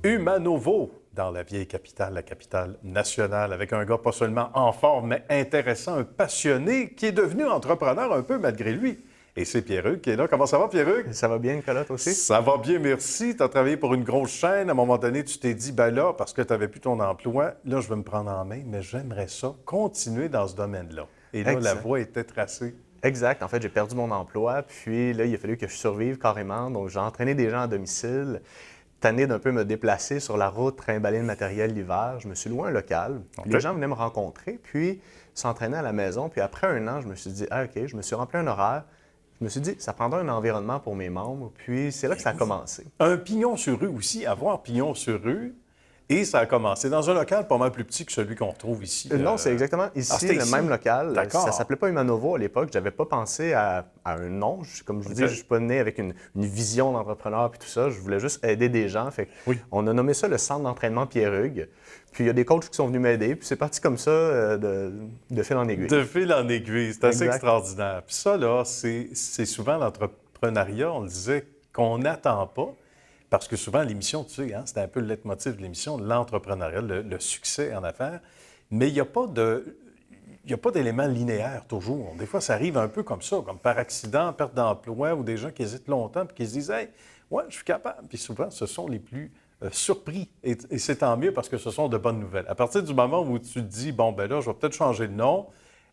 Humanovo, dans la vieille capitale, la capitale nationale, avec un gars pas seulement en forme, mais intéressant, un passionné, qui est devenu entrepreneur un peu malgré lui. Et c'est Pierre-Hugues qui est là. Comment ça va, Pierre-Hugues? Ça va bien, Nicolas, toi aussi? Ça va bien, merci. Tu as travaillé pour une grosse chaîne. À un moment donné, tu t'es dit, ben là, parce que tu n'avais plus ton emploi, là, je vais me prendre en main, mais j'aimerais ça continuer dans ce domaine-là. Et là, la voie était tracée. Exact. En fait, j'ai perdu mon emploi, puis là, il a fallu que je survive carrément. Donc, j'ai entraîné des gens à domicile, tanné d'un peu me déplacer sur la route, trimballer le matériel l'hiver. Je me suis loué un local. Puis les gens venaient me rencontrer, puis s'entraînaient à la maison. Puis après un an, je me suis dit, ah, OK, je me suis rempli un horaire. Je me suis dit, ça prendra un environnement pour mes membres. Puis c'est là que ça a commencé. Un pignon sur rue aussi, avoir pignon sur rue. Et ça a commencé dans un local pas mal plus petit que celui qu'on retrouve ici. Non, c'est exactement ici, le même local. D'accord. Ça ne s'appelait pas Humanovo à l'époque. Je n'avais pas pensé à un nom. Comme je vous dis, je ne suis pas né avec une vision d'entrepreneur et tout ça. Je voulais juste aider des gens. Fait on a nommé ça le centre d'entraînement Pierre-Hugues. Puis il y a des coachs qui sont venus m'aider. Puis c'est parti comme ça, de fil en aiguille. De fil en aiguille. C'est assez extraordinaire. Puis ça, là, c'est souvent l'entrepreneuriat, on le disait, qu'on n'attend pas. Parce que souvent, l'émission, tu sais, c'était un peu le leitmotiv de l'émission, l'entrepreneuriat, le succès en affaires. Mais il n'y a pas d'éléments linéaires toujours. Des fois, ça arrive un peu comme ça, comme par accident, perte d'emploi ou des gens qui hésitent longtemps puis qui se disent « Hey, ouais, je suis capable ». Puis souvent, ce sont les plus surpris. Et c'est tant mieux parce que ce sont de bonnes nouvelles. À partir du moment où tu te dis « Bon, ben là, je vais peut-être changer de nom »,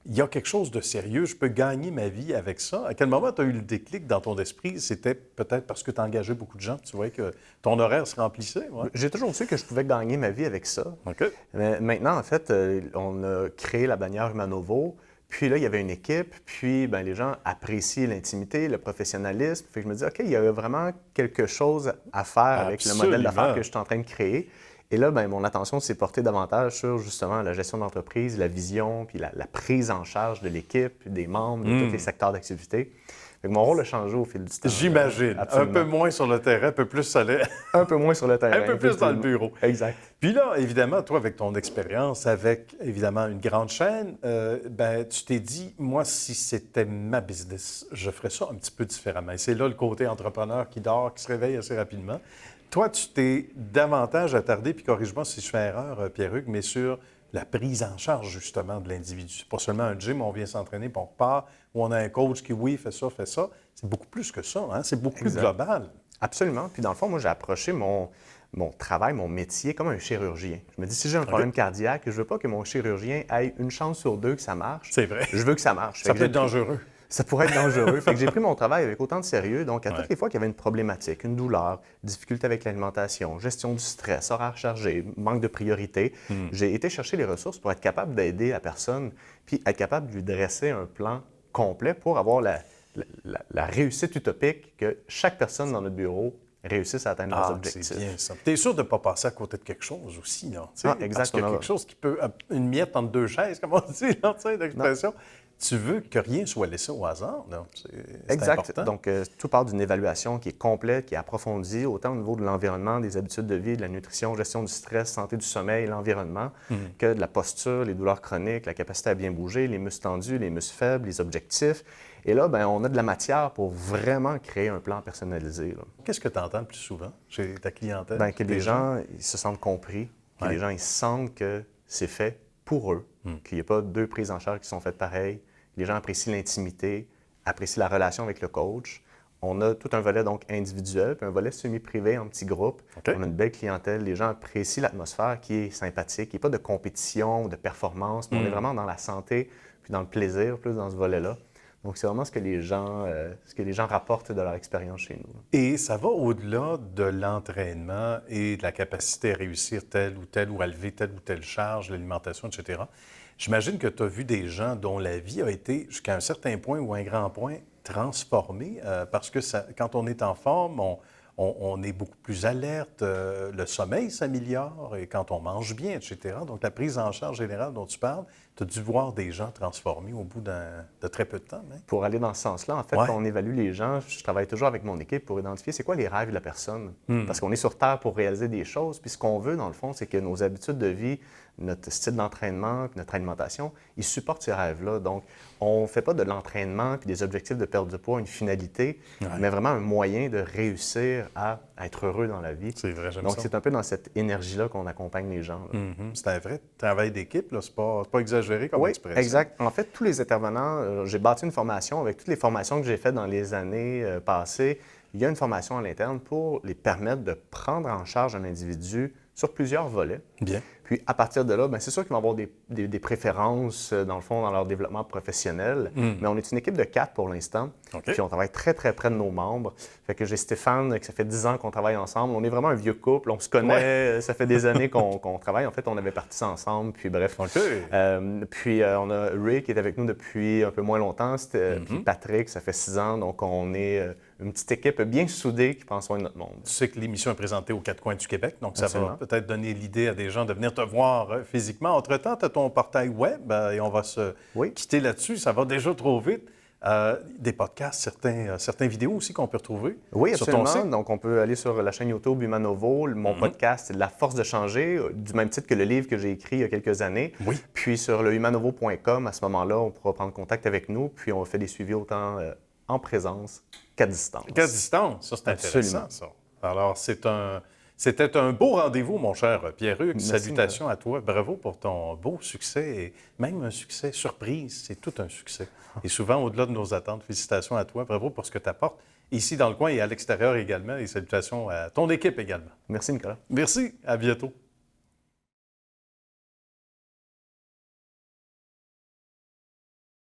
il y a quelque chose de sérieux, je peux gagner ma vie avec ça. À quel moment tu as eu le déclic dans ton esprit? C'était peut-être parce que tu engageais beaucoup de gens, tu voyais que ton horaire se remplissait? Ouais. J'ai toujours su que je pouvais gagner ma vie avec ça. OK. Mais maintenant, en fait, on a créé la bannière Humanovo. Puis là, il y avait une équipe, puis bien, les gens apprécient l'intimité, le professionnalisme. Fait que je me dis, OK, il y a vraiment quelque chose à faire avec le modèle d'affaires que je suis en train de créer. Et là, bien, mon attention s'est portée davantage sur justement la gestion d'entreprise, la vision, puis la prise en charge de l'équipe, des membres, de tous les secteurs d'activité. Fait que mon rôle a changé au fil du temps. J'imagine. Un peu moins sur le terrain, un peu plus solaire. Un peu moins sur le terrain. Un peu plus dans le bureau. Exact. Puis là, évidemment, toi, avec ton expérience, avec évidemment une grande chaîne, ben, tu t'es dit, moi, si c'était ma business, je ferais ça un petit peu différemment. Et c'est là le côté entrepreneur qui dort, qui se réveille assez rapidement. Toi, tu t'es davantage attardé, puis corrige-moi si je fais erreur, Pierre-Hugues, mais sur la prise en charge, justement, de l'individu. C'est pas seulement un gym où on vient s'entraîner, puis on repart, où on a un coach qui, oui, fait ça, fait ça. C'est beaucoup plus que ça, hein? C'est beaucoup plus global. Absolument. Puis dans le fond, moi, j'ai approché mon travail, mon métier, comme un chirurgien. Je me dis, si j'ai un problème cardiaque, je veux pas que mon chirurgien ait une chance sur deux que ça marche. C'est vrai. Je veux que ça marche. Ça peut être dangereux. Ça pourrait être dangereux. Fait que j'ai pris mon travail avec autant de sérieux. Donc, à toutes les fois qu'il y avait une problématique, une douleur, difficulté avec l'alimentation, gestion du stress, horaire chargé, manque de priorité, j'ai été chercher les ressources pour être capable d'aider la personne, puis être capable de lui dresser un plan complet pour avoir la réussite utopique que chaque personne dans notre bureau réussisse à atteindre leurs objectifs. C'est bien ça. Tu es sûr de ne pas passer à côté de quelque chose aussi, là. Exactement. Parce qu'il y a quelque chose qui peut... Une miette entre deux chaises, comme on dit, là, l'expression. Tu veux que rien soit laissé au hasard, là. C'est exact. Important. Donc, tout part d'une évaluation qui est complète, qui est approfondie, autant au niveau de l'environnement, des habitudes de vie, de la nutrition, gestion du stress, santé du sommeil, l'environnement, que de la posture, les douleurs chroniques, la capacité à bien bouger, les muscles tendus, les muscles faibles, les objectifs. Et là, bien, on a de la matière pour vraiment créer un plan personnalisé. Qu'est-ce que tu entends le plus souvent chez ta clientèle? Bien, que les gens ils se sentent compris, que les gens ils sentent que c'est fait pour eux, qu'il n'y a pas deux prises en charge qui sont faites pareilles. Les gens apprécient l'intimité, apprécient la relation avec le coach. On a tout un volet donc individuel, puis un volet semi-privé en petits groupes. On a une belle clientèle. Les gens apprécient l'atmosphère qui est sympathique. Il n'y a pas de compétition, de performance, mais on est vraiment dans la santé puis dans le plaisir, plus dans ce volet-là. Donc, c'est vraiment ce que les gens rapportent de leur expérience chez nous. Et ça va au-delà de l'entraînement et de la capacité à réussir telle ou à lever telle ou telle charge, l'alimentation, etc. J'imagine que tu as vu des gens dont la vie a été, jusqu'à un certain point ou un grand point, transformée, parce que quand on est en forme, on est beaucoup plus alerte, le sommeil s'améliore et quand on mange bien, etc. Donc, la prise en charge générale dont tu parles, tu as dû voir des gens transformés au bout de très peu de temps. Hein? Pour aller dans ce sens-là, en fait, quand on évalue les gens, je travaille toujours avec mon équipe pour identifier c'est quoi les rêves de la personne. Parce qu'on est sur Terre pour réaliser des choses, puis ce qu'on veut, dans le fond, c'est que nos habitudes de vie, notre style d'entraînement, puis notre alimentation, ils supportent ces rêves-là. Donc, on ne fait pas de l'entraînement puis des objectifs de perte de poids une finalité, mais vraiment un moyen de réussir à à être heureux dans la vie. C'est vrai, j'aime Donc, ça. c'est un peu dans cette énergie-là qu'on accompagne les gens. Là. C'est un vrai travail d'équipe, là. C'est pas exagéré comme Oui, expression. exact. En fait, tous les intervenants, j'ai bâti une formation avec toutes les formations que j'ai faites dans les années passées. Il y a une formation à l'interne pour les permettre de prendre en charge un individu sur plusieurs volets. Bien. Puis, à partir de là, bien, c'est sûr qu'ils vont avoir des préférences, dans le fond, dans leur développement professionnel. Mais on est une équipe de 4 pour l'instant. OK. Puis, on travaille très, très près de nos membres. Fait que j'ai Stéphane, que ça fait 10 ans qu'on travaille ensemble. On est vraiment un vieux couple. On se connaît. Ça fait des années qu'on travaille. En fait, on avait parti ça ensemble. Puis, bref. OK. Puis, on a Ray qui est avec nous depuis un peu moins longtemps. Puis Patrick, ça fait 6 ans. Donc, on est une petite équipe bien soudée qui prend soin de notre monde. Tu sais que l'émission est présentée aux 4 coins du Québec, donc ça Absolument. va peut-être donner l'idée à des gens de venir te voir physiquement. Entre-temps, tu as ton portail web et on va se quitter là-dessus. Ça va déjà trop vite. Des podcasts, certaines vidéos aussi qu'on peut retrouver Oui, sur ton absolument. site. Donc, on peut aller sur la chaîne YouTube Humanovo. Mon podcast, c'est La force de changer, du même titre que le livre que j'ai écrit il y a quelques années. Oui. Puis sur le humanovo.com, à ce moment-là, on pourra prendre contact avec nous. Puis on fait des suivis autant en présence qu'à distance. Qu'à distance, ça c'est intéressant. Absolument. Ça. Alors, c'était un beau rendez-vous, mon cher Pierre-Hugues. Merci, Salutations à toi. Bravo pour ton beau succès et même un succès surprise. C'est tout un succès. Et souvent, au-delà de nos attentes, félicitations à toi. Bravo pour ce que tu apportes ici dans le coin et à l'extérieur également. Et salutations à ton équipe également. Merci, Nicolas. Merci. À bientôt.